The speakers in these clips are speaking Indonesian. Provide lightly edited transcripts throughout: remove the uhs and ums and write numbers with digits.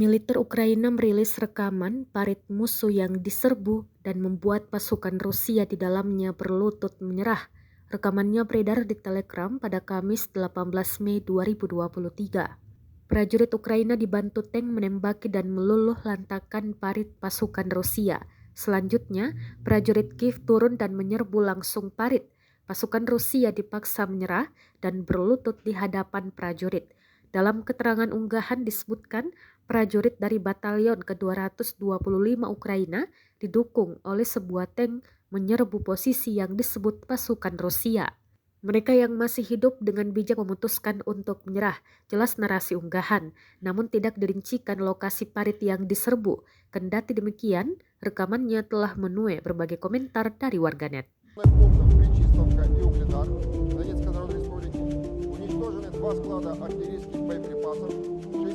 Militer Ukraina merilis rekaman parit musuh yang diserbu dan membuat pasukan Rusia di dalamnya berlutut menyerah. Rekamannya beredar di Telegram pada Kamis 18 Mei 2023. Prajurit Ukraina dibantu tank menembaki dan meluluh lantakan parit pasukan Rusia. Selanjutnya, prajurit Kiev turun dan menyerbu langsung parit. Pasukan Rusia dipaksa menyerah dan berlutut di hadapan prajurit. Dalam keterangan unggahan disebutkan, prajurit dari Batalion ke-225 Ukraina didukung oleh sebuah tank menyerbu posisi yang disebut pasukan Rusia. Mereka yang masih hidup dengan bijak memutuskan untuk menyerah, jelas narasi unggahan, namun tidak dirincikan lokasi parit yang diserbu. Kendati demikian, rekamannya telah menuai berbagai komentar dari warganet. Пунктов Причистовка и Угледар Донецкой Народной Республики уничтожены два склада артиллерийских боеприпасов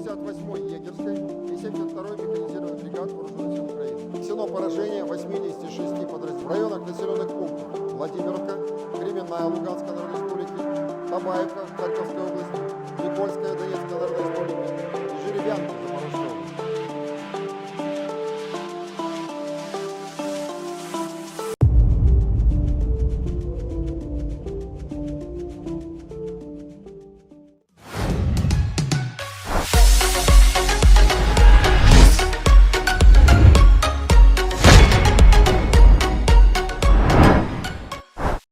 68-й егерской и 72-й механизированной бригад Вооруженных сил Украины. Нанесено поражение 86 подразделений в районах населенных пунктов Владимировка, Кременная Луганской Народной Республики, Табаевка Харьковской области, Никольская Донецкой Народной Республики и Жеребянка Запорожской области.